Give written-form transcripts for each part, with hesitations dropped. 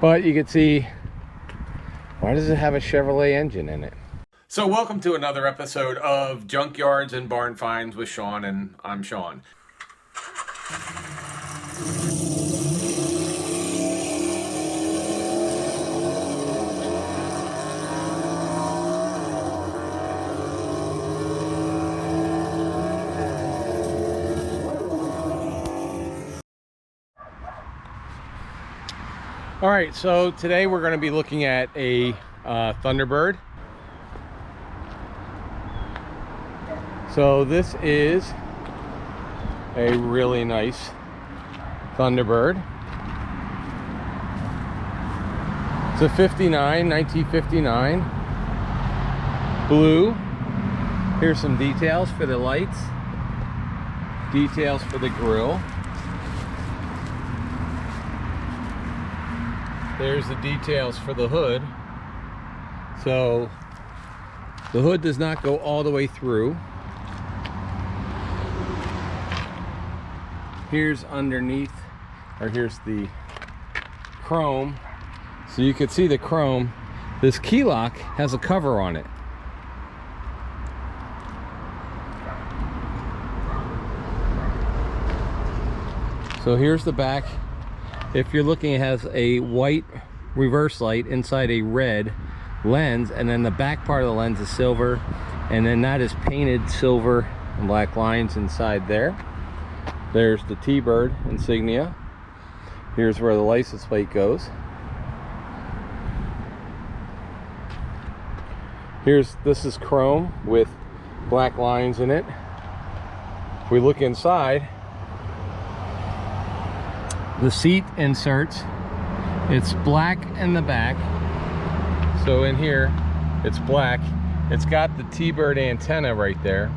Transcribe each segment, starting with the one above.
But you can see, why does it have a Chevrolet engine in it? So welcome to another episode of Junkyards and Barn Finds with Sean, and I'm Sean. All right, so today we're going to be looking at a Thunderbird. So this is a really nice Thunderbird. It's a 1959 blue. Here's some details for the lights, details for the grille. There's the details for the hood. So the hood does not go all the way through. Here's underneath, or here's the chrome. So you can see the chrome. This key lock has a cover on it. So here's the back. If you're looking, it has a white reverse light inside a red lens, and then the back part of the lens is silver, and then that is painted silver and black lines inside there. There's the T-Bird insignia. Here's where the license plate goes. This is chrome with black lines in it. If we look inside, the seat inserts, it's black in the back. So in here, it's black. It's got the T-Bird antenna right there.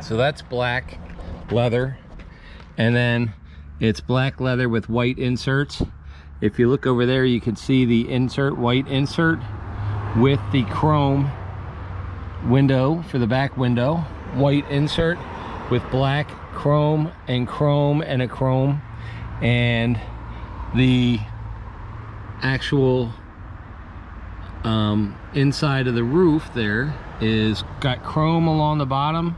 So that's black leather. And then it's black leather with white inserts. If you look over there, you can see the insert, white insert with the chrome window for the back window. White insert with black chrome and a chrome. And the actual inside of the roof there is got chrome along the bottom,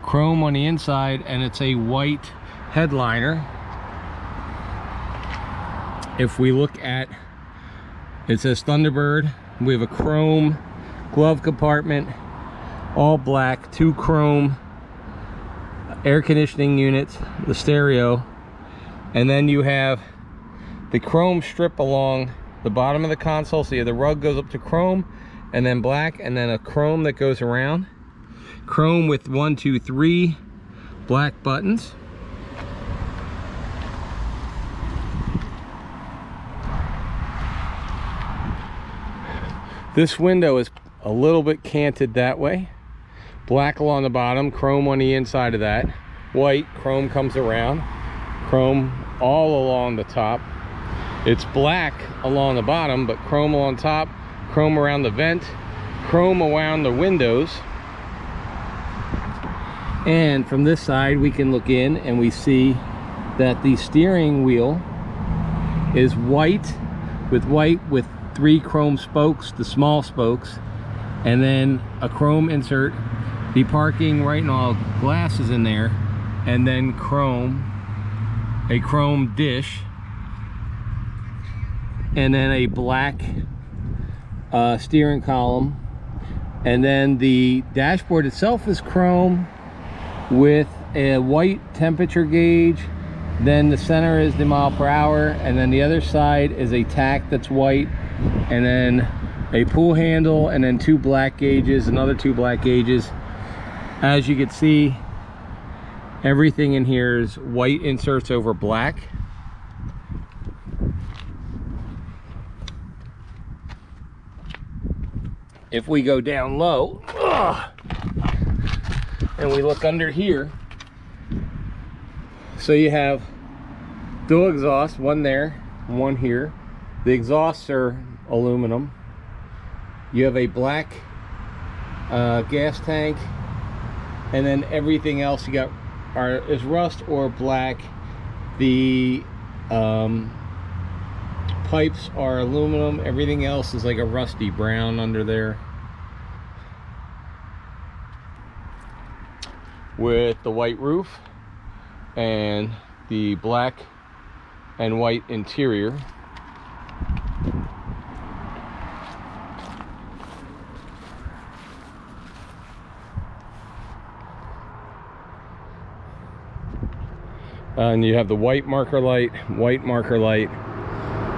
chrome on the inside, and it's a white headliner. If we look at, it says Thunderbird. We have a chrome glove compartment, all black, 2 chrome air conditioning units, the stereo. And then you have the chrome strip along the bottom of the console. So you have the rug goes up to chrome, and then black, and then a chrome that goes around. Chrome with 1, 2, 3 black buttons. This window is a little bit canted that way. Black along the bottom, chrome on the inside of that. White, chrome comes around. Chrome all along the top. It's black along the bottom, but chrome along top, chrome around the vent, chrome around the windows. And from this side we can look in and we see that the steering wheel is white with 3 chrome spokes, the small spokes, and then a chrome insert, the parking right and all glasses in there, and then a chrome dish, and then a black steering column, and then the dashboard itself is chrome with a white temperature gauge. Then the center is the mile per hour, and then the other side is a tack that's white, and then a pull handle, and then 2 black gauges, another 2 black gauges. As you can see, everything in here is white inserts over black. If we go down low, and we look under here, so you have dual exhaust, one there, one here. The exhausts are aluminum. You have a black gas tank, and then everything else you got is rust or black. The pipes are aluminum. Everything else is like a rusty brown under there. With the white roof and the black and white interior. And you have the white marker light,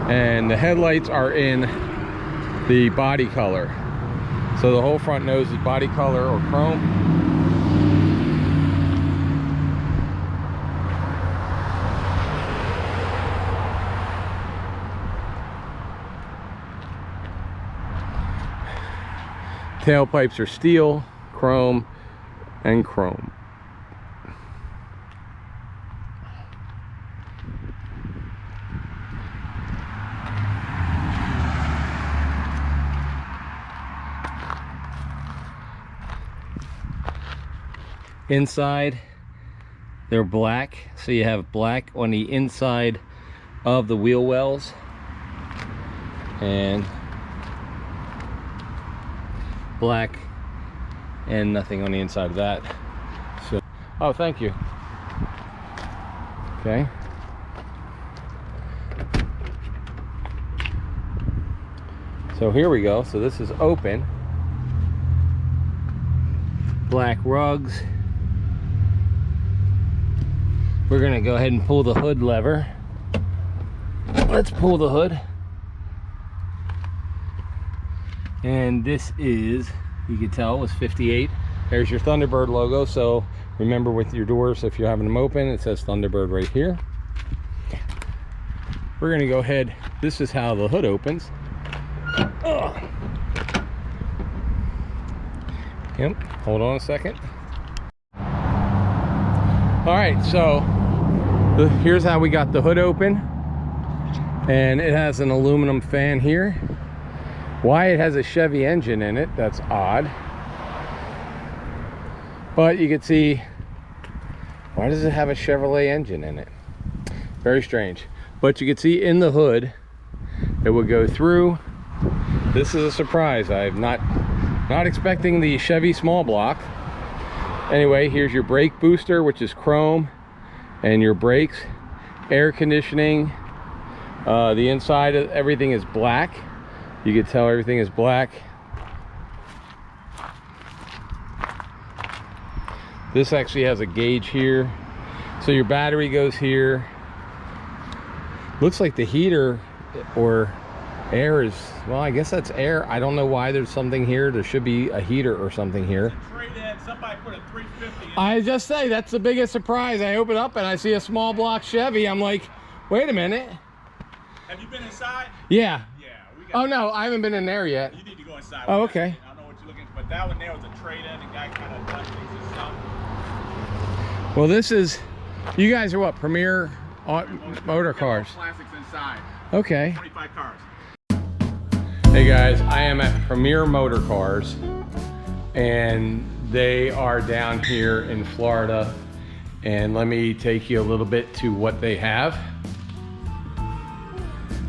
and the headlights are in the body color. So the whole front nose is body color or chrome. Tailpipes are steel, chrome, and chrome. Inside, they're black, so you have black on the inside of the wheel wells and black and nothing on the inside of that. So, oh, thank you. Okay. So here we go. So this is open. Black rugs. We're gonna go ahead and pull the hood lever. Let's pull the hood. And this is, you can tell, was 58. There's your Thunderbird logo. So remember, with your doors, if you're having them open, it says Thunderbird right here. We're gonna go ahead. This is how the hood opens. Ugh. Yep, hold on a second. All right, so here's how we got the hood open, and it has an aluminum fan here. Why it has a Chevy engine in it, that's odd. But you can see, why does it have a Chevrolet engine in it? Very strange. But you can see in the hood, it would go through. This is a surprise. I'm not expecting the Chevy small block. Anyway, here's your brake booster, which is chrome, and your brakes, air conditioning. The inside of everything is black. You can tell everything is black. This actually has a gauge here. So your battery goes here. Looks like the heater or air is, well, I guess that's air. I don't know why there's something here. There should be a heater or something here. Somebody put a 350 in. I just say, that's the biggest surprise. I open up and I see a small block Chevy. I'm like, wait a minute. Have you been inside? Yeah. Yeah. We got, oh no, I haven't been in there yet. You need to go inside. Oh, okay. I don't know what you're looking for, but that one there was a trade-in. The guy kind of done things and stuff. Well, this is, you guys are what, Premier Motor Cars? Classics inside. Okay. 25 cars. Hey guys, I am at Premier Motor Cars, and they are down here in Florida, and let me take you a little bit to what they have.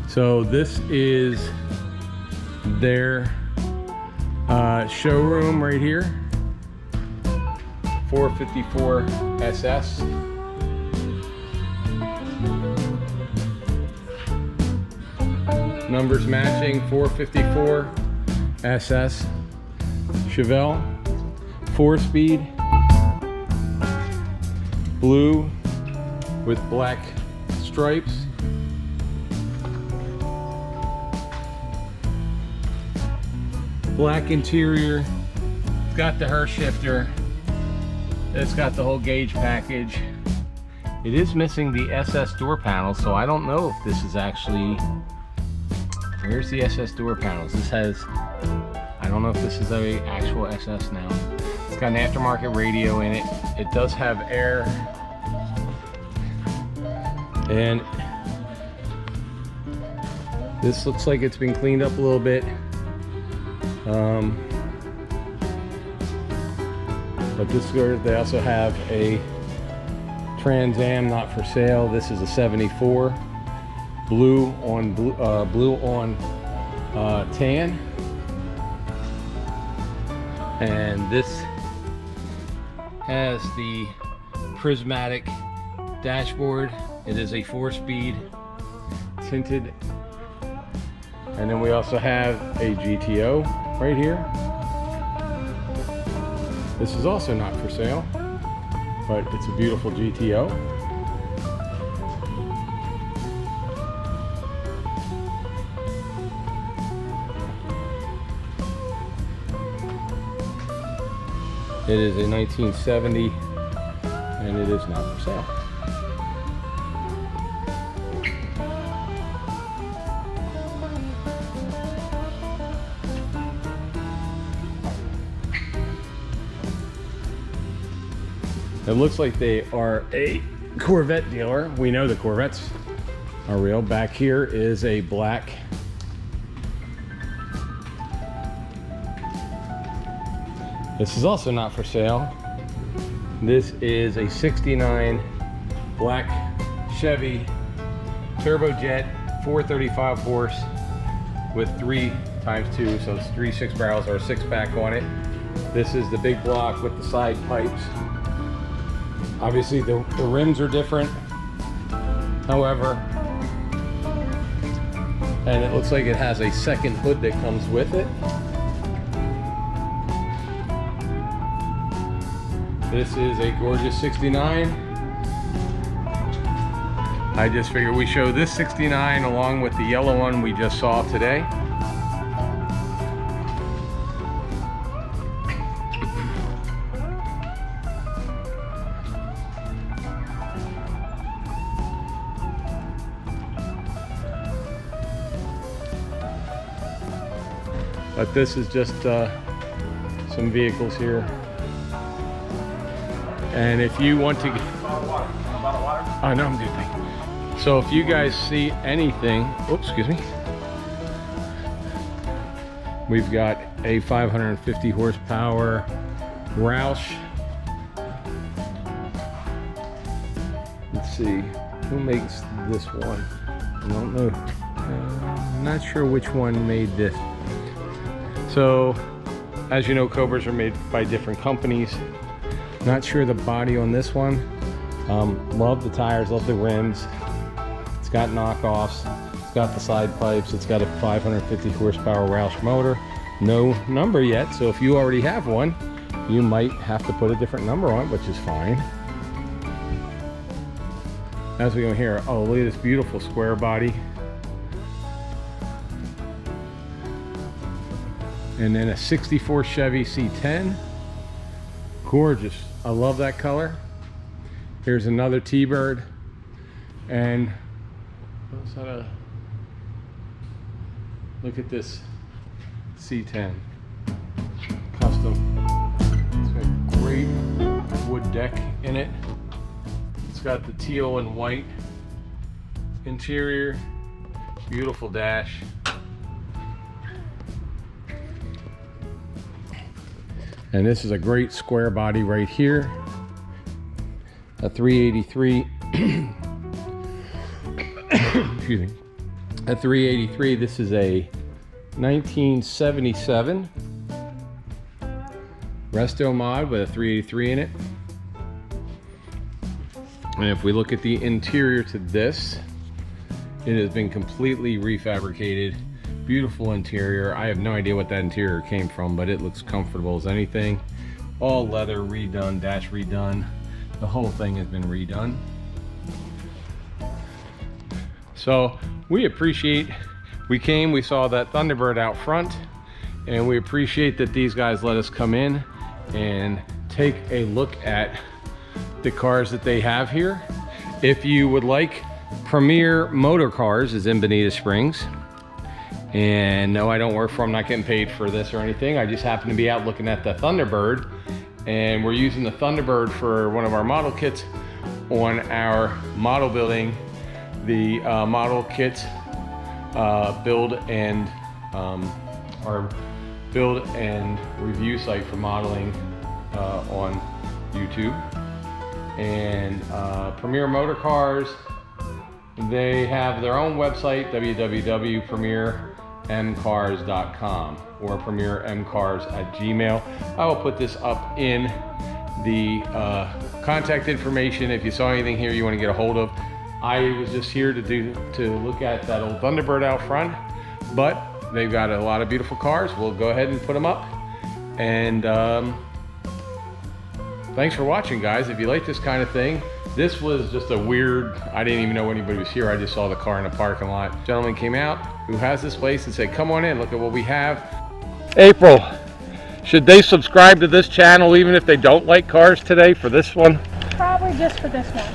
So this is their showroom right here, 454 SS. Numbers matching, 454 SS Chevelle, 4-speed, blue with black stripes. Black interior. It's got the Hurst shifter. It's got the whole gauge package. It is missing the SS door panel, so I don't know if this is actually, where's the SS door panels? This has, I don't know if this is a actual SS now. It's got an aftermarket radio in it. It does have air. And this looks like it's been cleaned up a little bit. But this is, they also have a Trans Am not for sale. This is a 74. blue on tan. And this has the prismatic dashboard. It is a 4-speed tinted. And then we also have a GTO right here. This is also not for sale, but it's a beautiful GTO. It is a 1970 and it is not for sale. It looks like they are a Corvette dealer. We know the Corvettes are real. Back here is a black This is also not for sale. This is a 69 black Chevy turbojet, 435 horse with 3x2, so it's 3 6-barrels or a 6-pack on it. This is the big block with the side pipes. Obviously the rims are different, however, and it looks like it has a second hood that comes with it. This is a gorgeous 69. I just figured we show this 69 along with the yellow one we just saw today. But this is just some vehicles here. And if you want to get... Oh, no, I'm good, thank you. So if you guys see anything... Oops, excuse me. We've got a 550 horsepower Roush. Let's see, who makes this one? I don't know. I'm not sure which one made this. So, as you know, Cobras are made by different companies. Not sure the body on this one. Love the tires, love the rims. It's got knockoffs. It's got the side pipes. It's got a 550 horsepower Roush motor. No number yet, so if you already have one, you might have to put a different number on it, which is fine. As we go here, oh, look at this beautiful square body. And then a 64 Chevy C10. Gorgeous. I love that color. Here's another T-Bird. And look at this C10 custom. It's got a great wood deck in it. It's got the teal and white interior. Beautiful dash. And this is a great square body right here. A 383. Excuse me. A 383. This is a 1977 Resto mod with a 383 in it. And if we look at the interior to this, it has been completely refabricated. Beautiful interior. I have no idea what that interior came from, but it looks comfortable as anything. All leather redone, dash redone. The whole thing has been redone. So we appreciate, we came, we saw that Thunderbird out front, and we appreciate that these guys let us come in and take a look at the cars that they have here. If you would like, Premier Motor Cars is in Bonita Springs. And no, I don't work for them, I'm not getting paid for this or anything. I just happen to be out looking at the Thunderbird, and we're using the Thunderbird for one of our model kits on our model building. The model kits build and our build and review site for modeling on YouTube. And Premier Motor Cars They have their own website, www.premiermcars.com or premiermcars@gmail. I will put this up in the contact information if you saw anything here you want to get a hold of. I was just here to look at that old Thunderbird out front, but they've got a lot of beautiful cars. We'll go ahead and put them up. And thanks for watching, guys. If you like this kind of thing, this was just a weird, I didn't even know anybody was here. I just saw the car in the parking lot. A gentleman came out who has this place and said, come on in, look at what we have. April, should they subscribe to this channel even if they don't like cars today for this one? Probably just for this one.